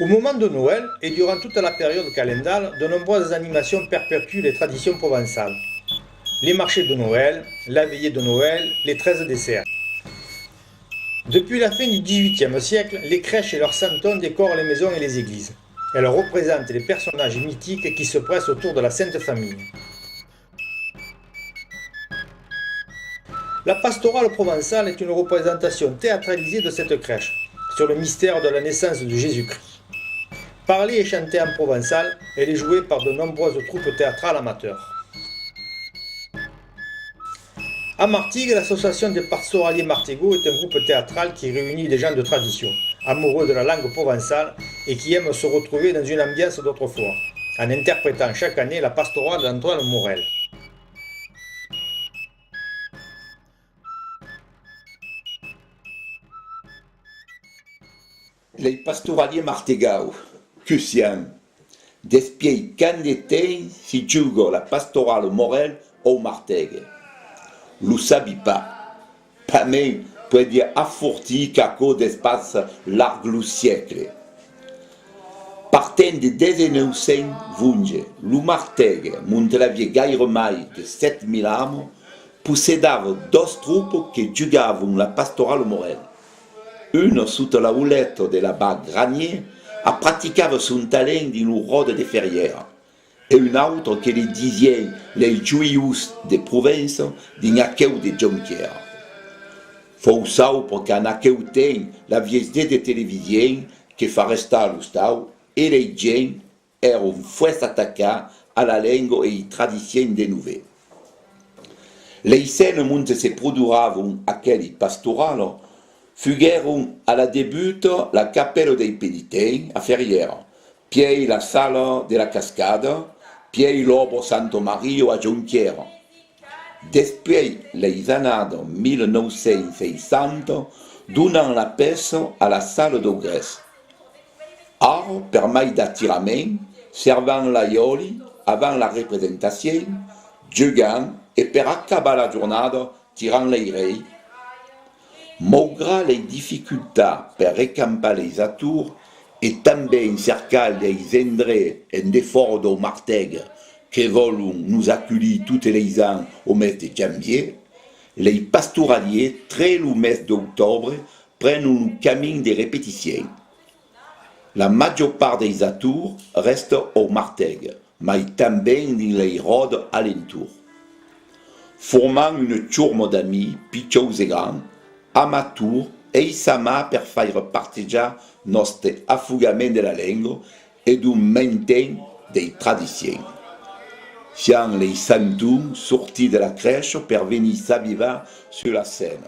Au moment de Noël et durant toute la période calendale, de nombreuses animations perpétuent les traditions provençales. Les marchés de Noël, la veillée de Noël, les 13 desserts. Depuis la fin du XVIIIe siècle, les crèches et leurs santons décorent les maisons et les églises. Elles représentent les personnages mythiques qui se pressent autour de la Sainte Famille. La pastorale provençale est une représentation théâtralisée de cette crèche, sur le mystère de la naissance de Jésus-Christ. Parlée et chantée en provençal, elle est jouée par de nombreuses troupes théâtrales amateurs. À Martigues, l'association des pastoraliers martégots est un groupe théâtral qui réunit des gens de tradition, amoureux de la langue provençale et qui aiment se retrouver dans une ambiance d'autrefois, en interprétant chaque année la pastorale d'Antoine Morel. Les pastoraliers martegau, que siamo, despiei candidati si giugo la pastorale Morel au Martegue. Lo sabi pas même peut dire afforti caco d'espace larg lo siècle. Partent de 1920, lo Martegue, Montelavie gaire mai de 7000 âmes, possédava deux troupes qui jugaven la pastorale Morel. Une sous la houlette de l'abbé Granier a pratiqué son talent dans le rôle de ferrière, et une autre qui les disait les joyeux de Provence dans aquel de Jonquière. Fou sau parce qu'en aquel temps, la vieille de télévision qui fait rester l'hostal et les gens étaient fouets attaqués à la langue et aux traditions des nouvelles. Les scènes où se produiraient à quelle pastorale fuguèrent à la débute la capelle des pénitents à Ferrières, puis la salle de la cascade, puis l'Obre Santo Mario à Jonquière. Depuis les années 1960, donnant la peste à la salle de Grèce. Or, per mai d'attirament, servant l'aioli avant la représentation, jugant et per acabar la journée, tirant les rei. Malgré les difficultés pour recamper les atours et també cercar les endroits en défort de Martegue qui veulent nous accueillir tous les ans au mois de janvier, les pastoraliers, très le mois d'octobre, prennent un chemin de répétition. La majeure part des atours restent au Martegue, mais també dans les rodes alentours, formant une tourme d'amis, pitjous et grands, amateur et sama per faire partager notre affugament de la langue et du maintien des traditions. Siamo les santons sortis de la crèche pour venir s'aviver sur la scène.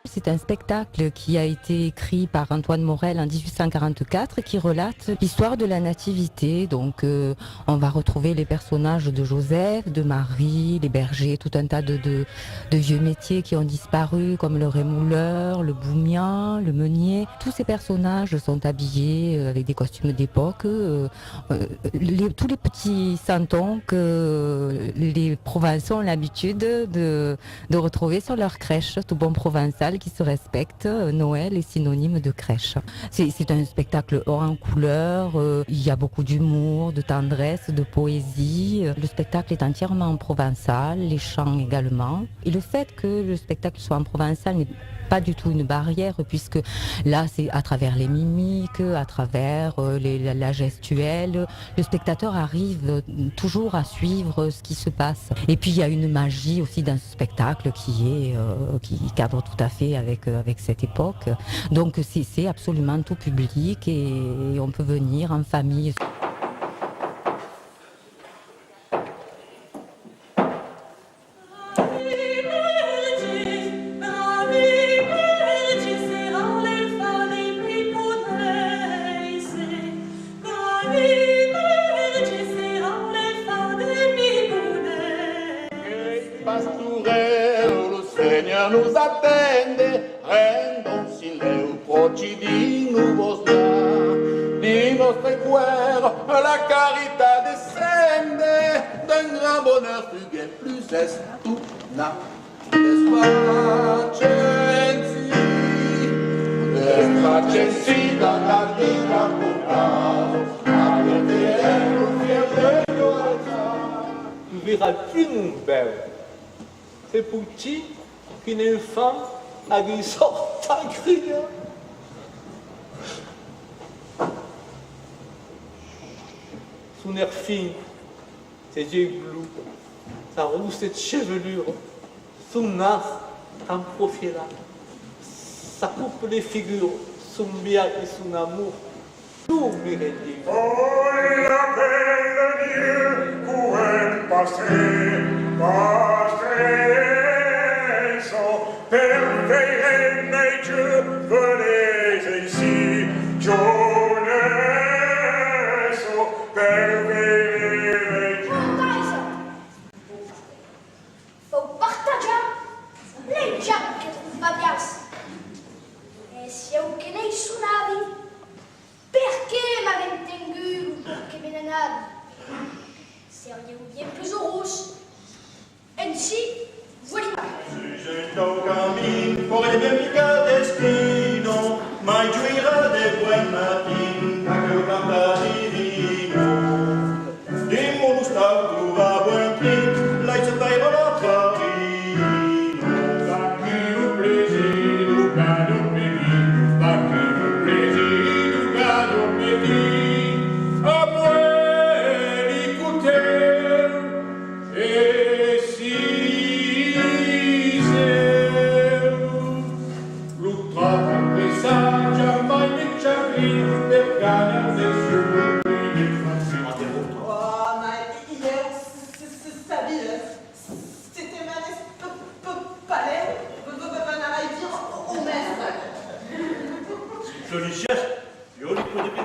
C'est un spectacle qui a été écrit par Antoine Morel en 1844 qui relate l'histoire de la nativité. Donc on va retrouver les personnages de Joseph, de Marie, les bergers, tout un tas de vieux métiers qui ont disparu comme le rémouleur, le boumien, le meunier. Tous ces personnages sont habillés avec des costumes d'époque. Tous les petits santons que les Provençaux ont l'habitude de retrouver sur leur crèche, tout bon provençal qui se respecte. Noël est synonyme de crèche. C'est un spectacle haut en couleur, il y a beaucoup d'humour, de tendresse, de poésie. Le spectacle est entièrement en provençal, les chants également. Et le fait que le spectacle soit en provençal n'est pas du tout une barrière, puisque là c'est à travers les mimiques, à travers la gestuelle, le spectateur arrive toujours à suivre ce qui se passe. Et puis il y a une magie aussi dans ce spectacle qui cadre tout à fait avec cette époque. Donc c'est absolument tout public et on peut venir en famille. Pastorello, o Senhor nos atende, rendam-se leu protidino vos dá. Di nostre cuore la carità descende, d'un grand bonheur fugace plus est tout na. Desfacensi, dans la vita pura. verra plus mon père. C'est pour qui qu'une femme a des sortes à crier. Son air fin, ses yeux bleus, sa roussette chevelure, son nez en profil, sa coupe les figures, son bien et son amour, tout m'irait dire. Oh, la belle Dieu, pourrait passer, sans perfect nature, venez ici, jeunesse, perfect nature. Faut partager les gens que tu vas bien. Et si vous connaissez son avis, perché m'avez entendu que menanade? Seriez-vous bien plus heureux? Ainsi, voilà. Si j'ai ton camin, pour les bien mica destino, ma gioira de buen matin, a que canta divino. Dimmo lo stato va buen fin, lei se fai la farina. Bacchi du plaisir, du cadeau béni, bacchi du plaisir, du cadeau béni. À moi l'écouter, et si Joli geste, joli coup de pied.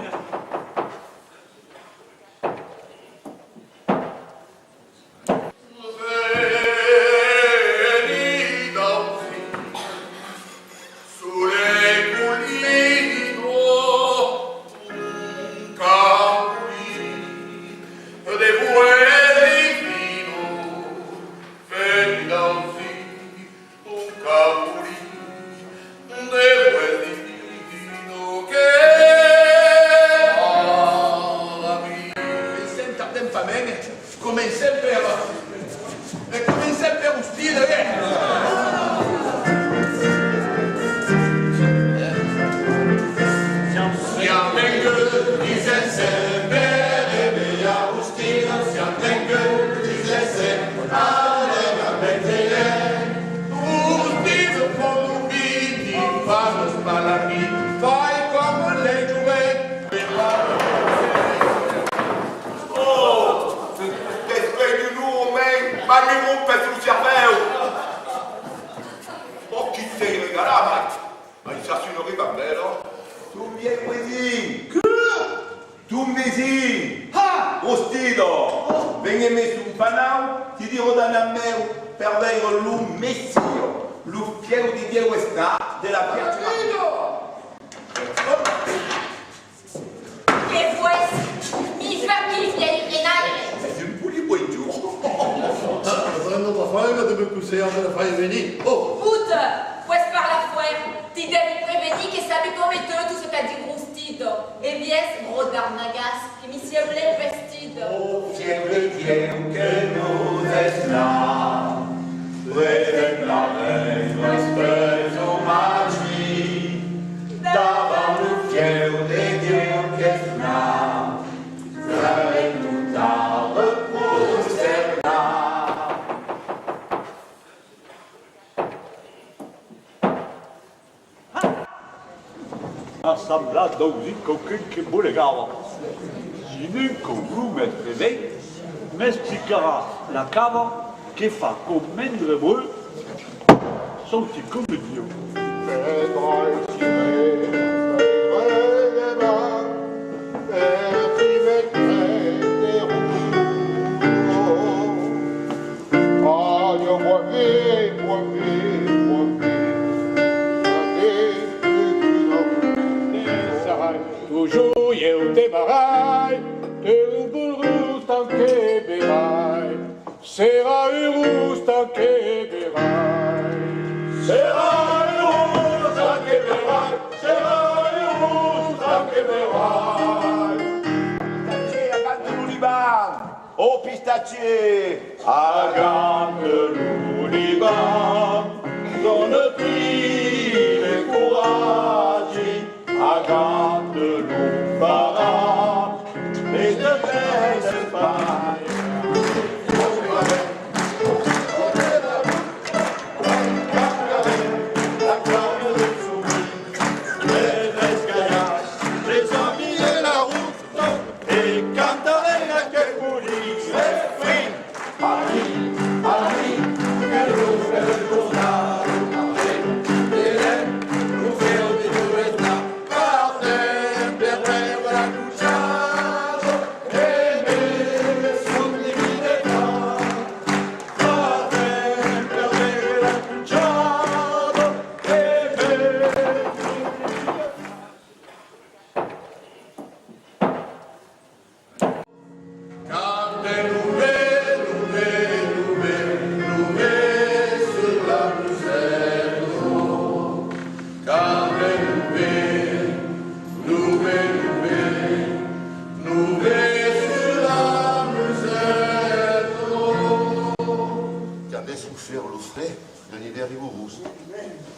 Assemblage d'aujourd'hui qu'aucun qui bout les gars. Si nous qu'on vous met réveil, m'expliquera la cave qui fait comme mène breu son petit comédien. Toujours eu te barai, te burus tan que berai, sera urus tan que berai, sera urus tan que berai, sera urus tan que berai. Pistacier, la carte de l'Oliban, oh pistacier, Agam de l'Uniban, donne-t-il le courage, Agam de l'Umbara, et de belles Espagne.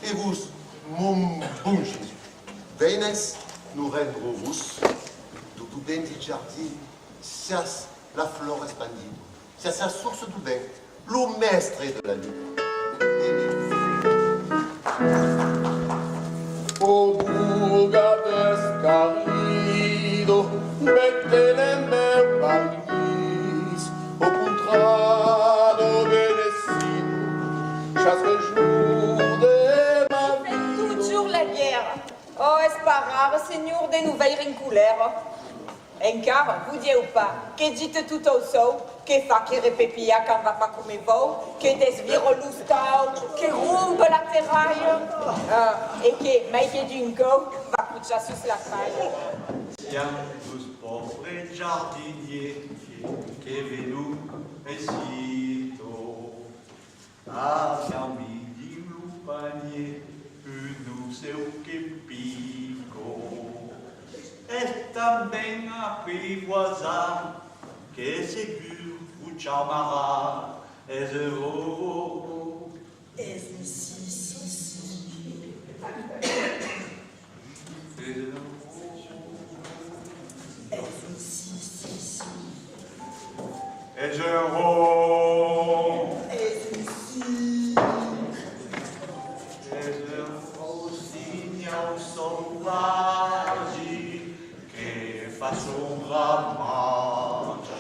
Et vous, mon bon Jésus, veines nous rendre vous, de tout bien du jardin, c'est la flore splendide, c'est sa source du bien, le maître de la nuit. O burgades carido, Betlem meu país, o contrado benecido, chaque jour de ma vie. Toujours la guerre. Oh, est-ce pas rare, Seigneur, de nous veiller une couleur? Encar, vous dites ou pas, que dites tout au saut, que fa qui répépia quand va pas comme vous, que desvire au lustal, que rompe la terraille, et que, maïke d'une go, va coucher sous la faille. Tiens, tous pauvres jardiniers, que venu esito, a midi lupanier, nous seu que pico. Et também apprivoisar, que seguro vous chamara, es heureux. Es si. Es heureux. Signal sauvage che fa sombra mangi.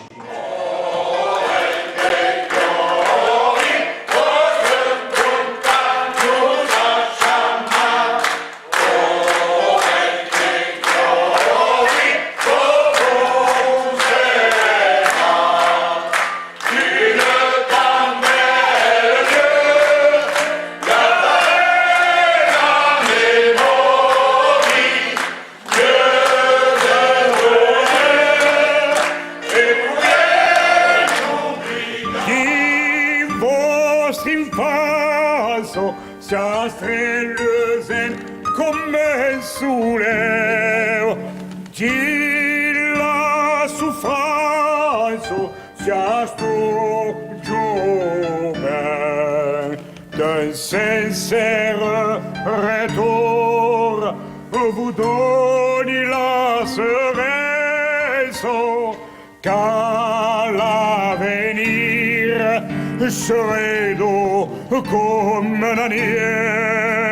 Sia strellösen come soleil, till la souffrance sia sto giovane, d'un sincère retour vous donne la raison, car l'avenir serait doux comme un annière.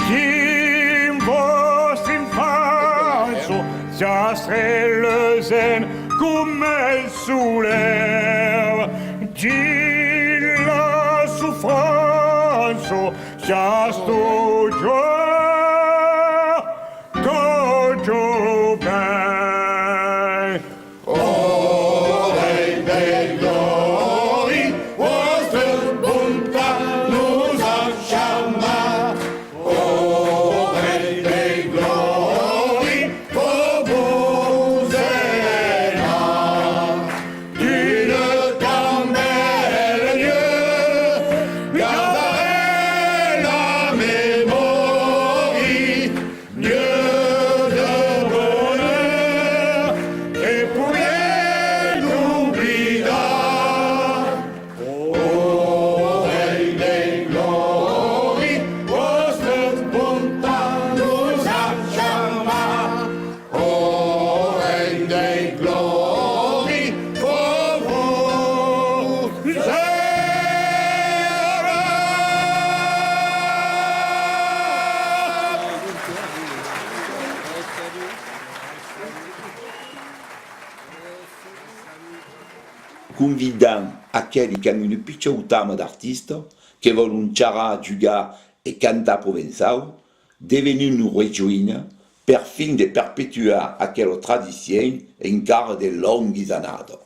Din vostra infanzia sia strellösen come il sole, din la souffrance sia sto giovane. Garderai la mémoire convidant aquelli che hanno una picciotama d'artista, che vogliono ciarà, giocare e cantare provenzale, di venire in regione per fin di perpetuare quella tradizione in cara di lunghi anni.